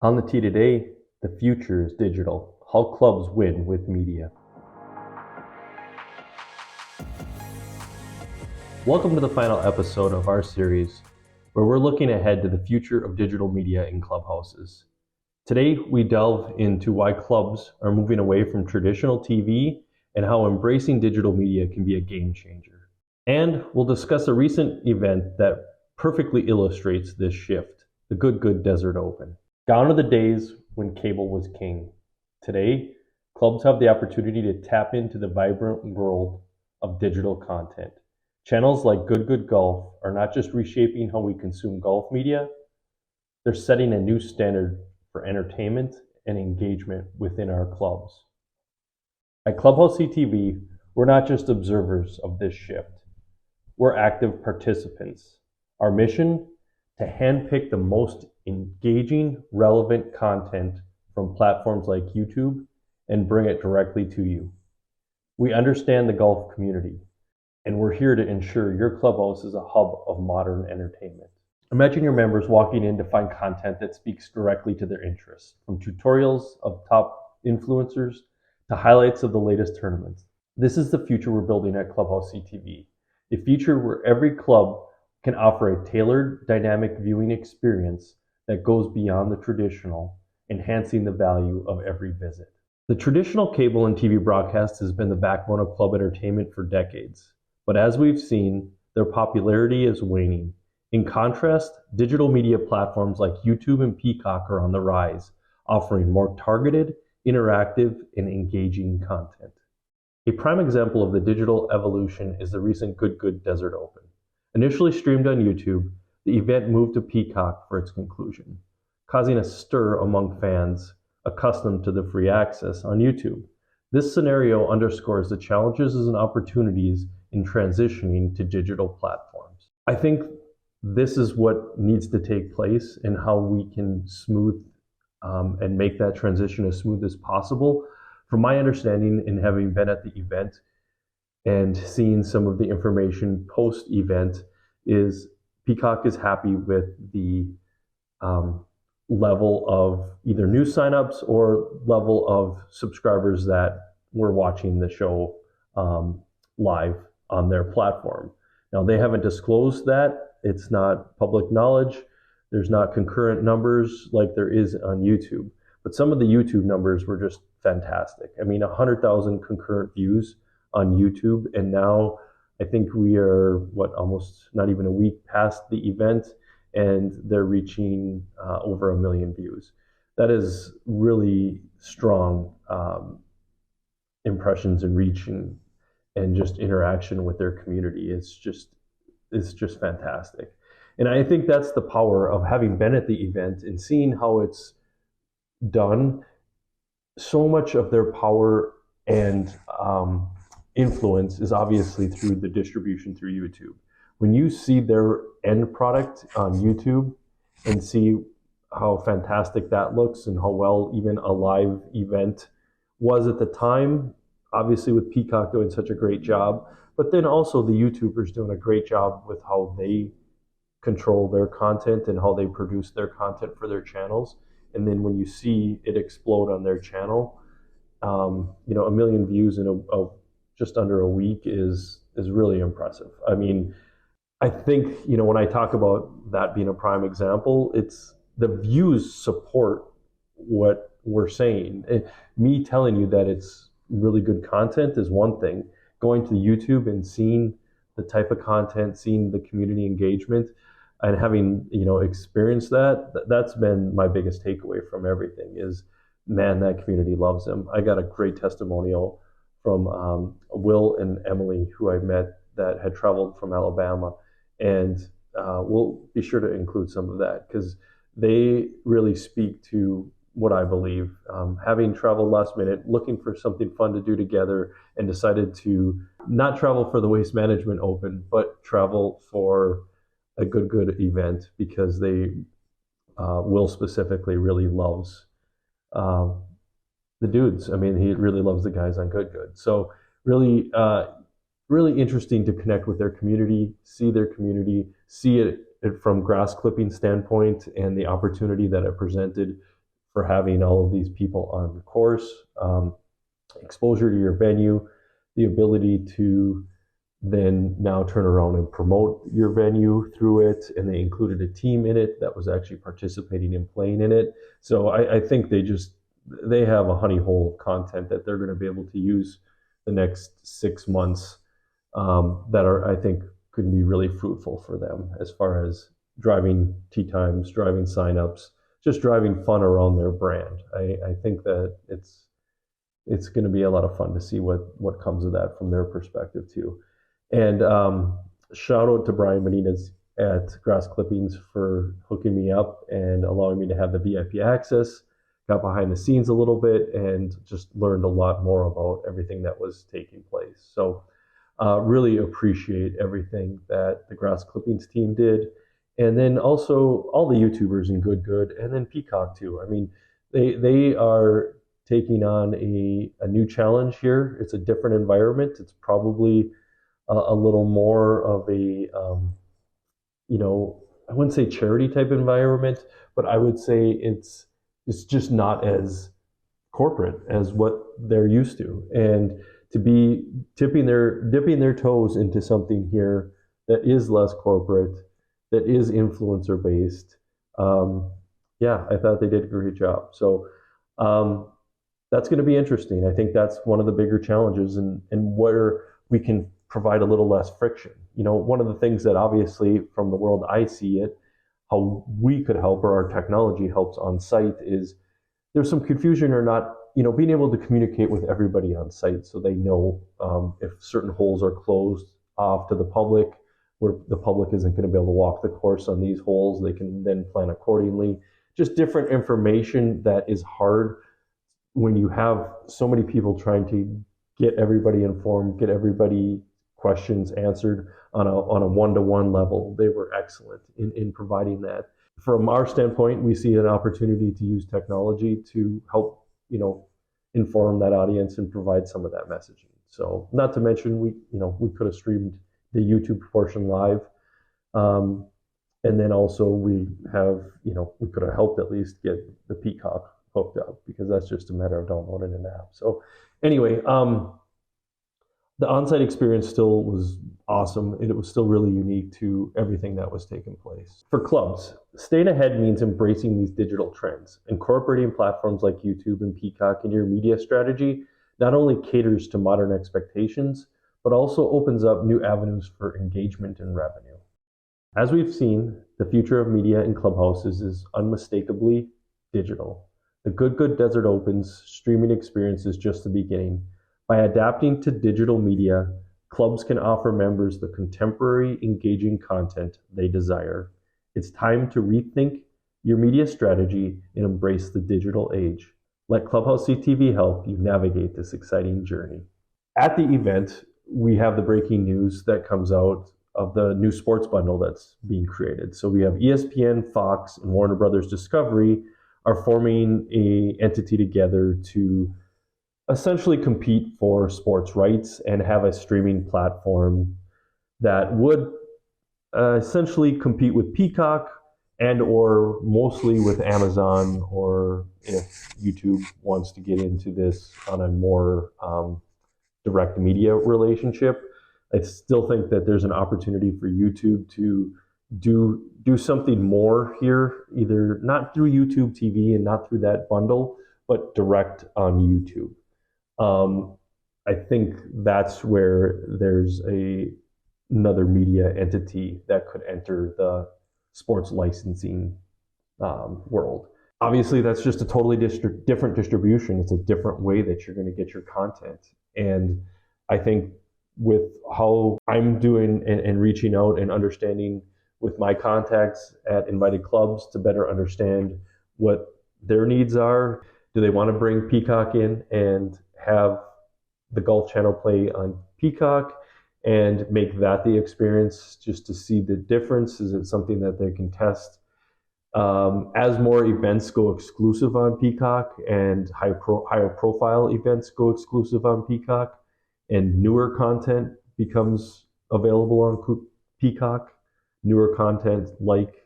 On the tee today, the future is digital. How clubs win with media. Welcome to the final episode of our series, where we're looking ahead to the future of digital media in clubhouses. Today, we delve into why clubs are moving away from traditional TV and how embracing digital media can be a game changer. And we'll discuss a recent event that perfectly illustrates this shift, the Good Desert Open. Gone are the days when cable was king. Today, clubs have the opportunity to tap into the vibrant world of digital content. Channels like Good Golf are not just reshaping how we consume golf media, they're setting a new standard for entertainment and engagement within our clubs. At Clubhouse CTV, we're not just observers of this shift, we're active participants. Our mission? To handpick the most engaging, relevant content from platforms like YouTube and bring it directly to you. We understand the golf community, and we're here to ensure your clubhouse is a hub of modern entertainment. Imagine your members walking in to find content that speaks directly to their interests, from tutorials of top influencers to highlights of the latest tournaments. This is the future we're building at Clubhouse CTV, a future where every club can offer a tailored, dynamic viewing experience that goes beyond the traditional, enhancing the value of every visit. The traditional cable and TV broadcast has been the backbone of club entertainment for decades, but as we've seen, their popularity is waning. In contrast, digital media platforms like YouTube and Peacock are on the rise, offering more targeted, interactive, and engaging content. A prime example of the digital evolution is the recent Good Desert Open. Initially streamed on YouTube, the event moved to Peacock for its conclusion, causing a stir among fans accustomed to the free access on YouTube. This scenario underscores the challenges and opportunities in transitioning to digital platforms. I think this is what needs to take place and how we can smooth and make that transition as smooth as possible. From my understanding, in having been at the event, and seeing some of the information post-event, is Peacock is happy with the level of either new signups or level of subscribers that were watching the show live on their platform. Now, they haven't disclosed that. It's not public knowledge. There's not concurrent numbers like there is on YouTube. But some of the YouTube numbers were just fantastic. I mean, 100,000 concurrent views on YouTube, and now I think we are almost not even a week past the event, and they're reaching over 1 million views. That is really strong impressions and reach and just interaction with their community. It's just fantastic, and I think that's the power of having been at the event and seeing how it's done. So much of their power and influence is obviously through the distribution through YouTube. When you see their end product on YouTube and see how fantastic that looks and how well even a live event was at the time, obviously with Peacock doing such a great job, but then also the YouTubers doing a great job with how they control their content and how they produce their content for their channels. And then when you see it explode on their channel, 1 million views in a just under a week is really impressive. I mean, I think, when I talk about that being a prime example, it's the views support what we're saying. Me telling you that it's really good content is one thing. Going to YouTube and seeing the type of content, seeing the community engagement, and having, experienced that's been my biggest takeaway from everything is, man, that community loves them. I got a great testimonial from Will and Emily, who I met that had traveled from Alabama. And we'll be sure to include some of that because they really speak to what I believe. Having traveled last minute, looking for something fun to do together, and decided to not travel for the Waste Management Open, but travel for a good event because they, Will specifically, really loves the dudes. I mean, he really loves the guys on Good. So really, really interesting to connect with their community, see it from grass clipping standpoint and the opportunity that it presented for having all of these people on the course, exposure to your venue, the ability to then now turn around and promote your venue through it. And they included a team in it that was actually participating and playing in it. So I think they have a honey hole of content that they're going to be able to use the next 6 months, that I think could be really fruitful for them as far as driving tee times, driving signups, just driving fun around their brand. I think that it's going to be a lot of fun to see what comes of that from their perspective too. And shout out to Brian Benitez at Grass Clippings for hooking me up and allowing me to have the VIP access. Got behind the scenes a little bit and just learned a lot more about everything that was taking place. So really appreciate everything that the Grass Clippings team did. And then also all the YouTubers in Good, and then Peacock too. I mean, they are taking on a new challenge here. It's a different environment. It's probably a little more of a, I wouldn't say charity type environment, but I would say it's just not as corporate as what they're used to. And to be dipping their toes into something here that is less corporate, that is influencer based. I thought they did a great job. So that's going to be interesting. I think that's one of the bigger challenges, and where we can provide a little less friction. One of the things that obviously from the world I see it, how we could help, or our technology helps on site, is there's some confusion or not, being able to communicate with everybody on site so they know if certain holes are closed off to the public, where the public isn't going to be able to walk the course on these holes. They can then plan accordingly. Just different information that is hard when you have so many people trying to get everybody informed, get everybody questions answered on a one-to-one level. They were excellent in providing that. From our standpoint, we see an opportunity to use technology to help, inform that audience and provide some of that messaging. So, not to mention, we could have streamed the YouTube portion live, and then also we could have helped at least get the Peacock hooked up, because that's just a matter of downloading an app. So, anyway, the on-site experience still was awesome. It was still really unique to everything that was taking place. For clubs, staying ahead means embracing these digital trends. Incorporating platforms like YouTube and Peacock into your media strategy not only caters to modern expectations, but also opens up new avenues for engagement and revenue. As we've seen, the future of media in clubhouses is unmistakably digital. The Good Desert Open's streaming experience is just the beginning. By adapting to digital media, clubs can offer members the contemporary, engaging content they desire. It's time to rethink your media strategy and embrace the digital age. Let Clubhouse CTV help you navigate this exciting journey. At the event, we have the breaking news that comes out of the new sports bundle that's being created. So we have ESPN, Fox, and Warner Brothers Discovery are forming an entity together to essentially compete for sports rights and have a streaming platform that would essentially compete with Peacock and or mostly with Amazon, or if YouTube wants to get into this on a more direct media relationship. I still think that there's an opportunity for YouTube to do something more here, either not through YouTube TV and not through that bundle, but direct on YouTube. I think that's where there's another media entity that could enter the sports licensing world. Obviously, that's just a totally different distribution. It's a different way that you're going to get your content. And I think with how I'm doing and reaching out and understanding with my contacts at invited clubs to better understand what their needs are. Do they want to bring Peacock in and have the Golf Channel play on Peacock and make that the experience just to see the difference? Is it something that they can test? As more events go exclusive on Peacock and higher profile events go exclusive on Peacock and newer content becomes available on Peacock, newer content like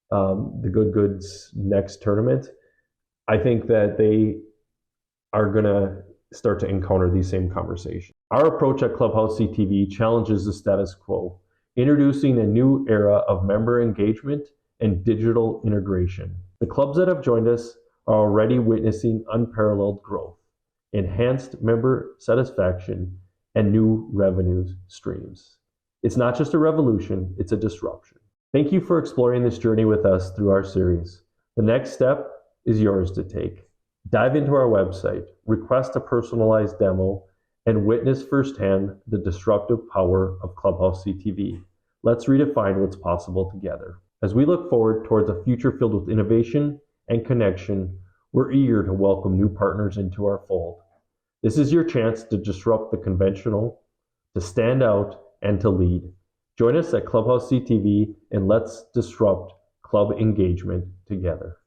the Good Goods next tournament, I think that they are going to start to encounter these same conversations. Our approach at Clubhouse CTV challenges the status quo, introducing a new era of member engagement and digital integration. The clubs that have joined us are already witnessing unparalleled growth, enhanced member satisfaction, and new revenue streams. It's not just a revolution, it's a disruption. Thank you for exploring this journey with us through our series. The next step is yours to take. Dive into our website, request a personalized demo, and witness firsthand the disruptive power of Clubhouse CTV. Let's redefine what's possible together. As we look forward towards a future filled with innovation and connection, we're eager to welcome new partners into our fold. This is your chance to disrupt the conventional, to stand out, and to lead. Join us at Clubhouse CTV and let's disrupt club engagement together.